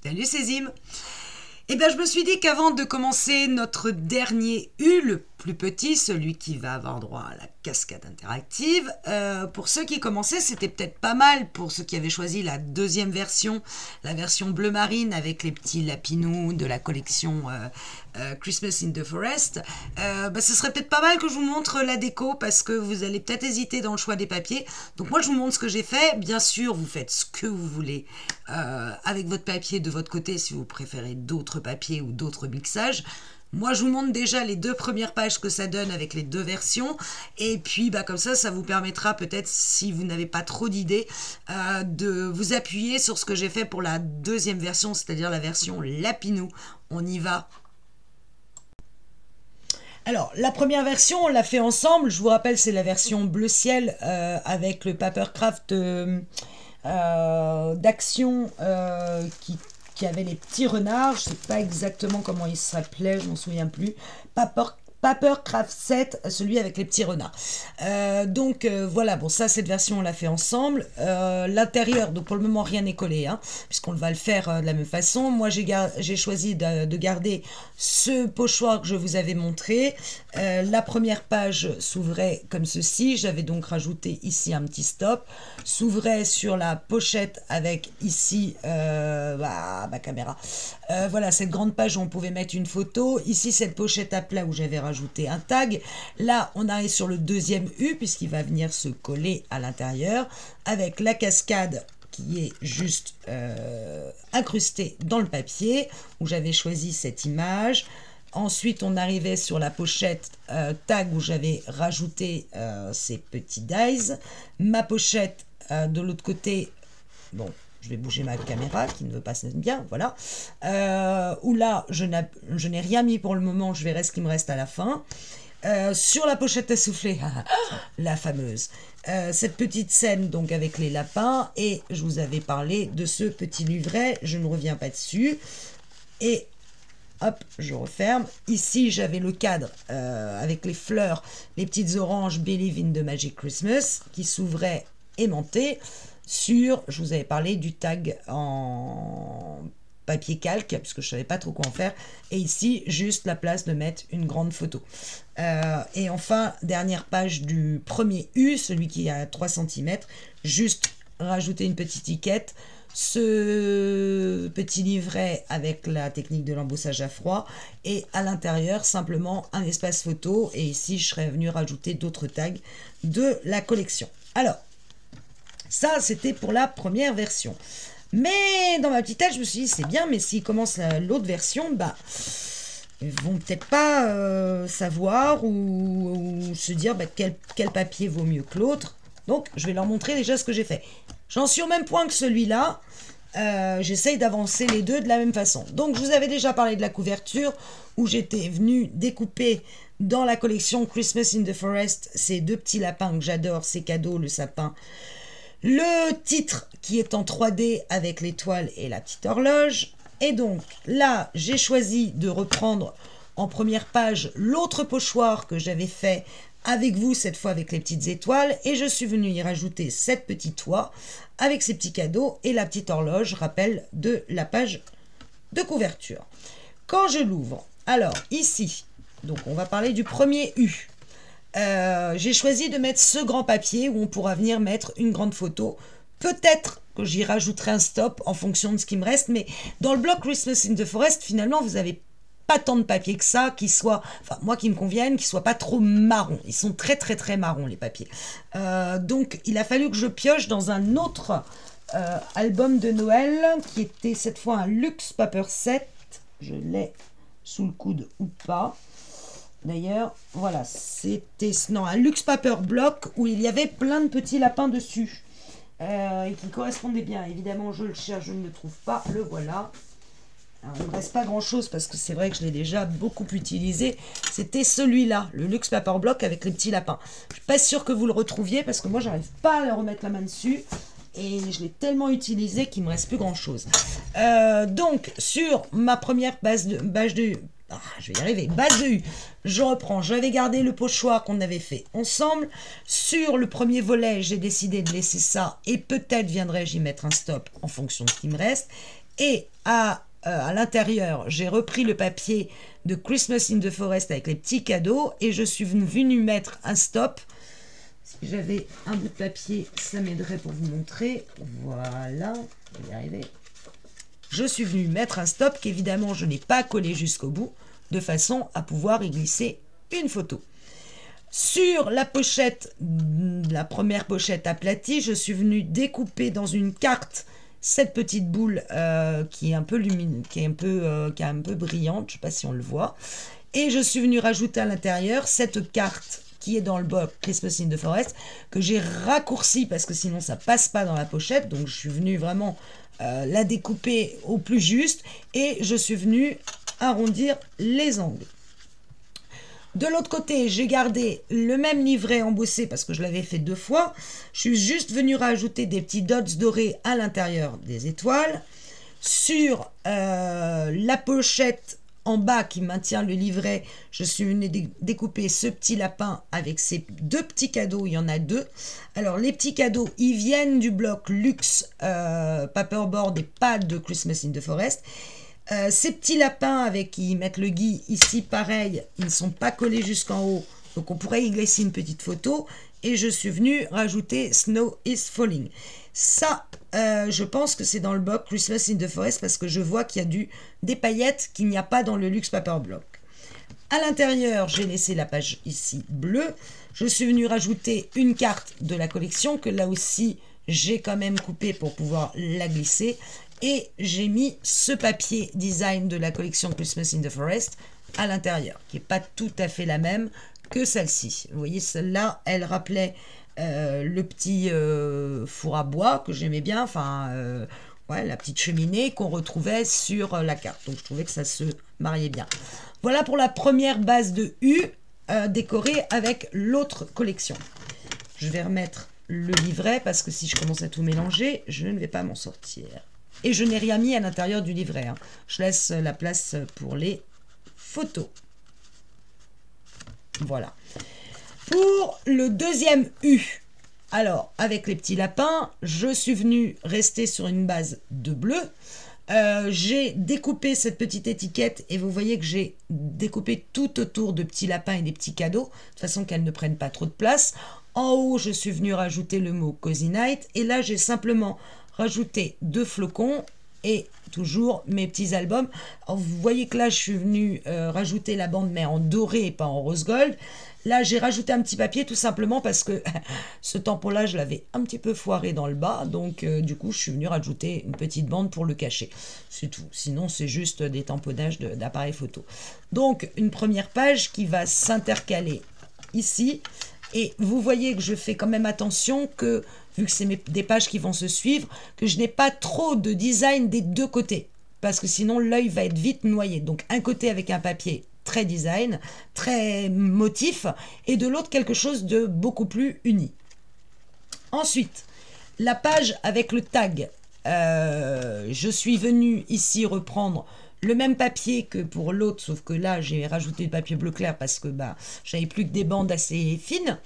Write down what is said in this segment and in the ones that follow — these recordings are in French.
Salut Césim. Eh bien, je me suis dit qu'avant de commencer notre dernier U, le plus petit, celui qui va avoir droit à la cascade interactive, pour ceux qui commençaient, c'était peut-être pas mal pour ceux qui avaient choisi la deuxième version, la version bleu marine avec les petits lapinous de la collection Christmas in the Forest. Ce serait peut-être pas mal que je vous montre la déco parce que vous allez peut-être hésiter dans le choix des papiers. Donc moi, je vous montre ce que j'ai fait. Bien sûr, vous faites ce que vous voulez avec votre papier de votre côté si vous préférez d'autres papiers ou d'autres mixages. Moi, je vous montre déjà les 2 premières pages que ça donne avec les 2 versions. Et puis, comme ça vous permettra peut-être, si vous n'avez pas trop d'idées, de vous appuyer sur ce que j'ai fait pour la deuxième version, c'est-à-dire la version Lapinou. On y va. Alors, la première version, on l'a fait ensemble. Je vous rappelle, c'est la version bleu ciel avec le Papercraft d'action qui avait les petits renards. Je ne sais pas exactement comment il s'appelait, je m'en souviens plus. Papercraft 7, celui avec les petits renards. Voilà, bon, ça, cette version, on l'a fait ensemble. L'intérieur, donc pour le moment, rien n'est collé, puisqu'on va le faire de la même façon. Moi, j'ai choisi de garder ce pochoir que je vous avais montré. La première page s'ouvrait comme ceci. J'avais donc rajouté ici un petit stop. S'ouvrait sur la pochette avec ici ma caméra. Voilà, cette grande page où on pouvait mettre une photo. Ici, cette pochette à plat où j'avais rajouté un tag. Là, on arrive sur le deuxième U puisqu'il va venir se coller à l'intérieur avec la cascade qui est juste incrustée dans le papier où j'avais choisi cette image. Ensuite, on arrivait sur la pochette tag où j'avais rajouté ces petits dies. Ma pochette de l'autre côté, bon, je vais bouger ma caméra qui ne veut pas se mettre bien, voilà. Où là, je n'ai rien mis pour le moment, je verrai ce qui me reste à la fin. Sur la pochette à souffler, la fameuse, cette petite scène donc avec les lapins, et je vous avais parlé de ce petit livret, je ne reviens pas dessus. Et hop, je referme. Ici, j'avais le cadre avec les fleurs, les petites oranges Believe in the Magic Christmas qui s'ouvraient aimanté sur, je vous avais parlé du tag en papier calque parce que je savais pas trop quoi en faire, et ici juste la place de mettre une grande photo. Et enfin, dernière page du premier U, celui qui a 3 cm, juste rajouter une petite étiquette, ce petit livret avec la technique de l'embossage à froid, et à l'intérieur simplement un espace photo, et ici je serais venu rajouter d'autres tags de la collection. Alors ça, c'était pour la première version. Mais dans ma petite tête, je me suis dit, c'est bien, mais s'ils commencent l'autre version, ils vont peut-être pas savoir ou se dire quel papier vaut mieux que l'autre. Donc, je vais leur montrer déjà ce que j'ai fait. J'en suis au même point que celui-là. J'essaye d'avancer les deux de la même façon. Donc, je vous avais déjà parlé de la couverture, où j'étais venue découper dans la collection Christmas in the Forest ces 2 petits lapins que j'adore, ces cadeaux, le sapin. Le titre qui est en 3D avec l'étoile et la petite horloge. Et donc là, j'ai choisi de reprendre en première page l'autre pochoir que j'avais fait avec vous, cette fois avec les petites étoiles. Et je suis venue y rajouter cette petite toit avec ces petits cadeaux et la petite horloge, rappel de la page de couverture. Quand je l'ouvre, alors ici, donc on va parler du premier U. J'ai choisi de mettre ce grand papier où on pourra venir mettre une grande photo. Peut-être que j'y rajouterai un stop en fonction de ce qui me reste, mais dans le bloc Christmas in the Forest, finalement, vous n'avez pas tant de papier que ça, qui soit, enfin moi qui me conviennent, qui soit pas trop marron. Ils sont très très très marrons les papiers. Donc il a fallu que je pioche dans un autre album de Noël qui était cette fois un Luxe Paper 7. Je l'ai sous le coude ou pas. D'ailleurs, voilà, c'était un Luxe Paper Block où il y avait plein de petits lapins dessus et qui correspondaient bien. Évidemment, je le cherche, je ne le trouve pas, le voilà. Alors, il ne me reste pas grand chose parce que c'est vrai que je l'ai déjà beaucoup utilisé. C'était celui-là, le Luxe Paper Block avec les petits lapins. Je ne suis pas sûre que vous le retrouviez parce que moi, j'arrive pas à remettre la main dessus. Et je l'ai tellement utilisé qu'il ne me reste plus grand chose. Donc, sur ma première page de je vais y arriver. Base de U. Je reprends. J'avais gardé le pochoir qu'on avait fait ensemble. Sur le premier volet, j'ai décidé de laisser ça. Et peut-être viendrai-je y mettre un stop en fonction de ce qui me reste. Et à l'intérieur, j'ai repris le papier de Christmas in the Forest avec les petits cadeaux. Et je suis venue mettre un stop. Si j'avais un bout de papier, ça m'aiderait pour vous montrer. Voilà. Je vais y arriver. Je suis venue mettre un stop qu'évidemment je n'ai pas collé jusqu'au bout, de façon à pouvoir y glisser une photo. Sur la pochette, la première pochette aplatie, je suis venue découper dans une carte cette petite boule qui est un peu lumineuse, qui est un peu brillante, je ne sais pas si on le voit. Et je suis venue rajouter à l'intérieur cette carte qui est dans le box Christmas in the Forest, que j'ai raccourci parce que sinon ça passe pas dans la pochette. Donc je suis venue vraiment la découper au plus juste et je suis venue arrondir les angles. De l'autre côté, j'ai gardé le même livret embossé parce que je l'avais fait 2 fois. Je suis juste venue rajouter des petits dots dorés à l'intérieur des étoiles. Sur la pochette en bas qui maintient le livret, je suis venue découper ce petit lapin avec ces 2 petits cadeaux. Il y en a 2. Alors les petits cadeaux, ils viennent du bloc Luxe Paperboard et pas de Christmas in the Forest. Ces petits lapins avec qui mettent le gui ici, pareil, ils ne sont pas collés jusqu'en haut. Donc on pourrait y glisser une petite photo. Et je suis venue rajouter Snow is Falling. Ça, je pense que c'est dans le box Christmas in the Forest parce que je vois qu'il y a des paillettes qu'il n'y a pas dans le Luxe Paper Block. À l'intérieur, j'ai laissé la page ici bleue. Je suis venue rajouter une carte de la collection que là aussi, j'ai quand même coupé pour pouvoir la glisser. Et j'ai mis ce papier design de la collection Christmas in the Forest à l'intérieur, qui n'est pas tout à fait la même que celle-ci. Vous voyez, celle-là, elle rappelait le petit four à bois que j'aimais bien, enfin, ouais, la petite cheminée qu'on retrouvait sur la carte. Donc, je trouvais que ça se mariait bien. Voilà pour la première base de U décorée avec l'autre collection. Je vais remettre le livret parce que si je commence à tout mélanger, je ne vais pas m'en sortir. Et je n'ai rien mis à l'intérieur du livret. Hein. Je laisse la place pour les photos. Voilà. Pour le deuxième U, alors avec les petits lapins, je suis venue rester sur une base de bleu. J'ai découpé cette petite étiquette et vous voyez que j'ai découpé tout autour de petits lapins et des petits cadeaux, de façon qu'elles ne prennent pas trop de place. En haut, je suis venue rajouter le mot Cozy Night et là, j'ai simplement rajouté 2 flocons et toujours mes petits albums. Alors, vous voyez que là, je suis venue rajouter la bande, mais en doré et pas en rose gold. Là, j'ai rajouté un petit papier tout simplement parce que ce tampon-là, je l'avais un petit peu foiré dans le bas. Donc, du coup, je suis venue rajouter une petite bande pour le cacher. C'est tout. Sinon, c'est juste des tamponnages d'appareils photo. Donc, une première page qui va s'intercaler ici. Et vous voyez que je fais quand même attention que, vu que c'est des pages qui vont se suivre, que je n'ai pas trop de design des 2 côtés. Parce que sinon, l'œil va être vite noyé. Donc, un côté avec un papier très design, très motif, et de l'autre, quelque chose de beaucoup plus uni. Ensuite, la page avec le tag. Je suis venue ici reprendre le même papier que pour l'autre, sauf que là, j'ai rajouté du papier bleu clair parce que j'avais plus que des bandes assez fines.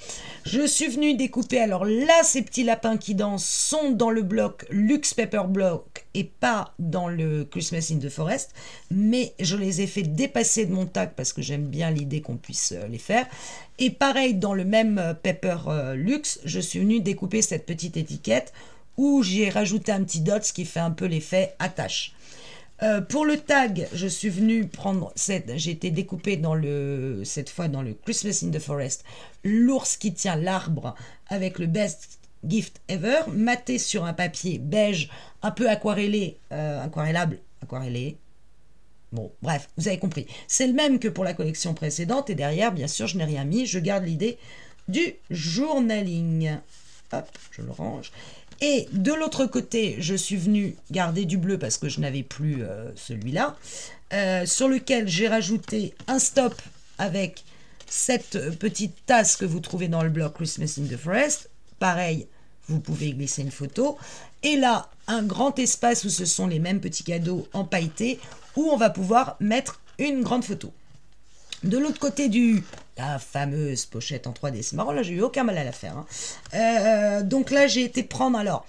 Je suis venue découper, alors là, ces petits lapins qui dansent sont dans le bloc Luxe Paper Block et pas dans le Christmas in the Forest, mais je les ai fait dépasser de mon tag parce que j'aime bien l'idée qu'on puisse les faire. Et pareil, dans le même Paper Luxe, je suis venue découper cette petite étiquette où j'ai rajouté un petit dot, ce qui fait un peu l'effet attache. Pour le tag, je suis venue prendre j'ai été découpée cette fois dans le Christmas in the Forest, l'ours qui tient l'arbre avec le Best Gift Ever, maté sur un papier beige, un peu aquarellé, aquarellé. Bon, bref, vous avez compris. C'est le même que pour la collection précédente et derrière, bien sûr, je n'ai rien mis. Je garde l'idée du journaling. Hop, je le range. Et de l'autre côté, je suis venue garder du bleu parce que je n'avais plus celui-là, sur lequel j'ai rajouté un stop avec cette petite tasse que vous trouvez dans le bloc Christmas in the Forest. Pareil, vous pouvez y glisser une photo. Et là, un grand espace où ce sont les mêmes petits cadeaux empailletés, où on va pouvoir mettre une grande photo. De l'autre côté la fameuse pochette en 3D, c'est marrant, là j'ai eu aucun mal à la faire. Hein. Donc là j'ai été prendre, alors,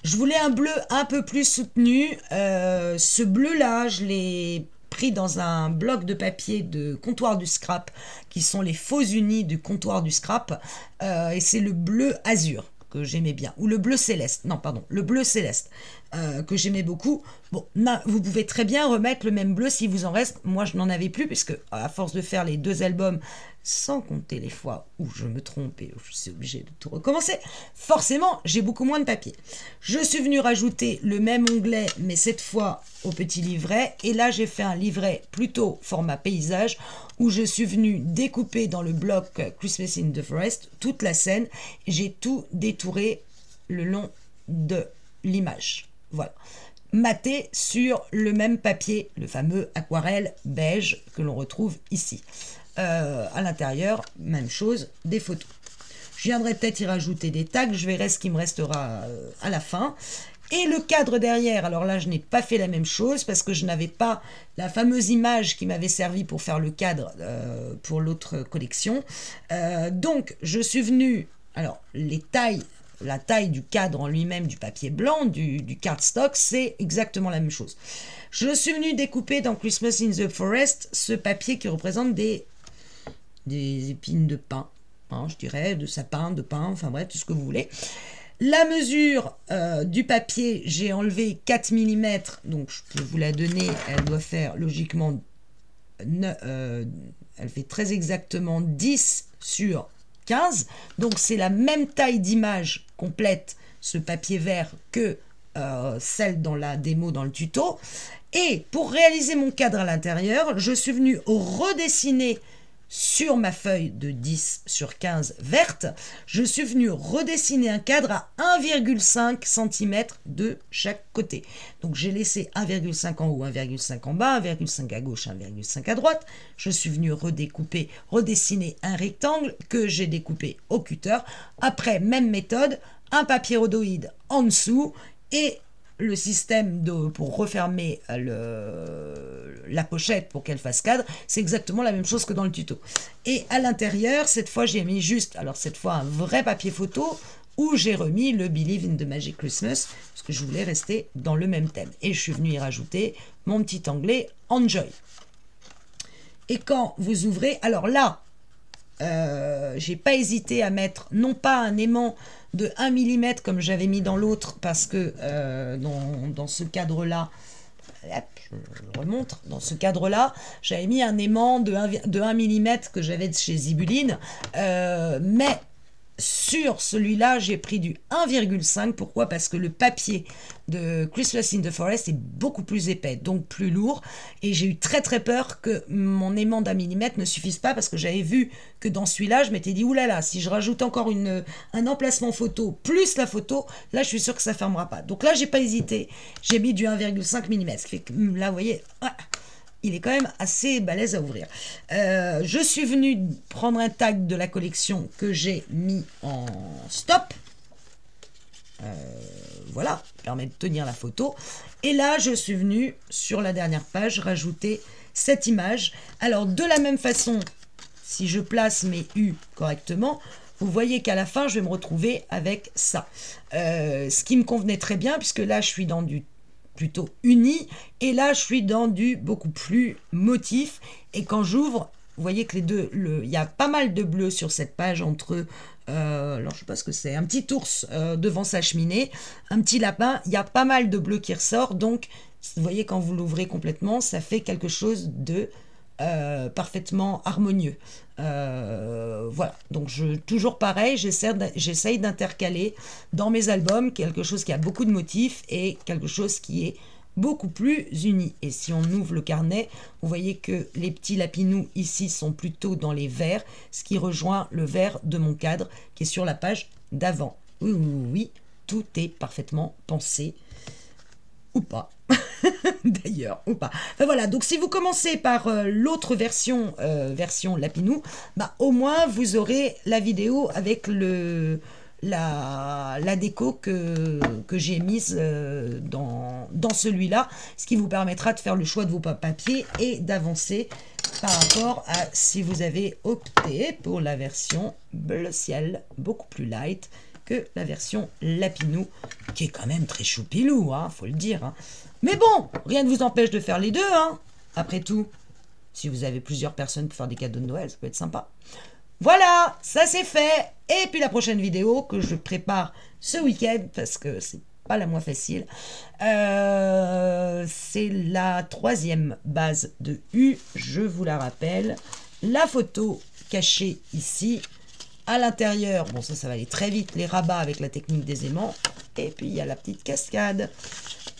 je voulais un bleu un peu plus soutenu. Ce bleu-là, je l'ai pris dans un bloc de papier de comptoir du scrap, qui sont les faux unis du comptoir du scrap. Et c'est le bleu azur que j'aimais bien, ou le bleu céleste, non pardon, le bleu céleste, que j'aimais beaucoup. Bon, vous pouvez très bien remettre le même bleu si vous en reste. Moi je n'en avais plus, puisque à force de faire les 2 albums, sans compter les fois où je me trompe et où je suis obligée de tout recommencer, forcément j'ai beaucoup moins de papier. Je suis venue rajouter le même onglet, mais cette fois au petit livret, et là j'ai fait un livret plutôt format paysage, où je suis venue découper dans le bloc Christmas in the Forest toute la scène, et j'ai tout détouré le long de l'image. Voilà. Maté sur le même papier, le fameux aquarelle beige que l'on retrouve ici. À l'intérieur, même chose, des photos. Je viendrai peut-être y rajouter des tags, je verrai ce qui me restera à la fin. Et le cadre derrière, alors là je n'ai pas fait la même chose parce que je n'avais pas la fameuse image qui m'avait servi pour faire le cadre pour l'autre collection. Donc je suis venue, alors la taille du cadre en lui-même, du papier blanc, du cardstock, c'est exactement la même chose. Je suis venue découper dans Christmas in the Forest ce papier qui représente des épines de pin, hein, je dirais, de sapin, de pin, enfin bref, tout ce que vous voulez. La mesure du papier, j'ai enlevé 4 mm, donc je peux vous la donner, elle doit faire logiquement, elle fait très exactement 10 sur 15, donc c'est la même taille d'image complète, ce papier vert, que celle dans la démo, dans le tuto. Et pour réaliser mon cadre à l'intérieur, je suis venue redessiner sur ma feuille de 10 sur 15 verte, je suis venue redessiner un cadre à 1,5 cm de chaque côté. Donc j'ai laissé 1,5 en haut, 1,5 en bas, 1,5 à gauche, 1,5 à droite. Je suis venue redessiner un rectangle que j'ai découpé au cutter. Après, même méthode, un papier rhodoïde en dessous et le système pour refermer la pochette pour qu'elle fasse cadre, c'est exactement la même chose que dans le tuto. Et à l'intérieur, cette fois, j'ai mis juste, alors cette fois, un vrai papier photo où j'ai remis le Believe in the Magic Christmas, parce que je voulais rester dans le même thème. Et je suis venue y rajouter mon petit onglet Enjoy. Et quand vous ouvrez, alors là, j'ai pas hésité à mettre non pas un aimant de 1 mm comme j'avais mis dans l'autre, parce que dans ce cadre-là, je remonte, dans ce cadre-là, j'avais mis un aimant de 1 mm que j'avais chez Zibuline, mais sur celui-là, j'ai pris du 1,5. Pourquoi? Parce que le papier de Christmas in the Forest est beaucoup plus épais, donc plus lourd. Et j'ai eu très très peur que mon aimant d'1 mm ne suffise pas, parce que j'avais vu que dans celui-là, je m'étais dit, oulala, si je rajoute encore un emplacement photo plus la photo, là, je suis sûre que ça ne fermera pas. Donc là, j'ai pas hésité. J'ai mis du 1,5 mm. Ce qui fait que là, vous voyez... il est quand même assez balèze à ouvrir. Je suis venue prendre un tag de la collection que j'ai mis en stop. Voilà, permet de tenir la photo. Et là, je suis venue, sur la dernière page, rajouter cette image. Alors, de la même façon, si je place mes U correctement, vous voyez qu'à la fin, je vais me retrouver avec ça. Ce qui me convenait très bien, puisque là, je suis dans du plutôt uni, et là je suis dans du beaucoup plus motif, et quand j'ouvre, vous voyez que les deux, il y a pas mal de bleu sur cette page, entre alors je sais pas ce que c'est, un petit ours devant sa cheminée, un petit lapin, il y a pas mal de bleu qui ressort, donc vous voyez quand vous l'ouvrez complètement, ça fait quelque chose de parfaitement harmonieux. Voilà, donc toujours pareil, j'essaye d'intercaler dans mes albums quelque chose qui a beaucoup de motifs et quelque chose qui est beaucoup plus uni. Et si on ouvre le carnet, vous voyez que les petits lapinous ici sont plutôt dans les verts, ce qui rejoint le vert de mon cadre qui est sur la page d'avant. Oui, oui, oui, tout est parfaitement pensé, ou pas. D'ailleurs, ou pas. Enfin, voilà, donc si vous commencez par l'autre version, version Lapinou, bah, au moins vous aurez la vidéo avec la déco que j'ai mise dans celui-là, ce qui vous permettra de faire le choix de vos papiers et d'avancer par rapport à si vous avez opté pour la version bleu ciel, beaucoup plus light que la version Lapinou, qui est quand même très choupilou, hein, faut le dire. Hein. Mais bon, rien ne vous empêche de faire les deux, hein, après tout. Si vous avez plusieurs personnes pour faire des cadeaux de Noël, ça peut être sympa. Voilà, ça c'est fait. Et puis la prochaine vidéo que je prépare ce week-end, parce que c'est pas la moins facile, c'est la 3e base de U, je vous la rappelle. La photo cachée ici. À l'intérieur, bon ça va aller très vite, les rabats avec la technique des aimants. Et puis il y a la petite cascade.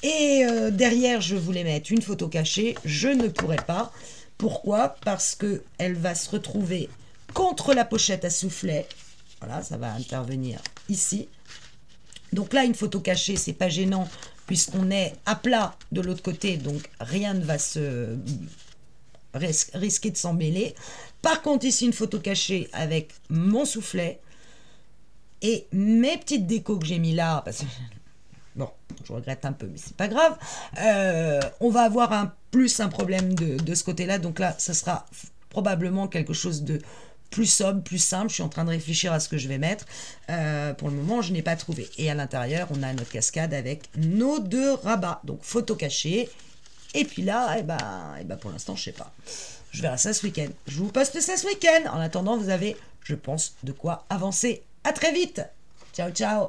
Et derrière, je voulais mettre une photo cachée. Je ne pourrais pas. Pourquoi? Parce qu'elle va se retrouver contre la pochette à soufflet. Voilà, ça va intervenir ici. Donc là, une photo cachée, c'est pas gênant puisqu'on est à plat de l'autre côté. Donc rien ne va se risquer de s'en mêler. Par contre, ici, une photo cachée avec mon soufflet et mes petites décos que j'ai mis là. Parce que, bon, je regrette un peu, mais c'est pas grave. On va avoir un problème de ce côté-là. Donc là, ça sera probablement quelque chose de plus sobre, plus simple. Je suis en train de réfléchir à ce que je vais mettre. Pour le moment, je n'ai pas trouvé. Et à l'intérieur, on a notre cascade avec nos 2 rabats. Donc, photo cachée. Et puis là, pour l'instant, je sais pas. Je verrai ça ce week-end. Je vous poste ça ce week-end. En attendant, vous avez, je pense, de quoi avancer. À très vite. Ciao, ciao.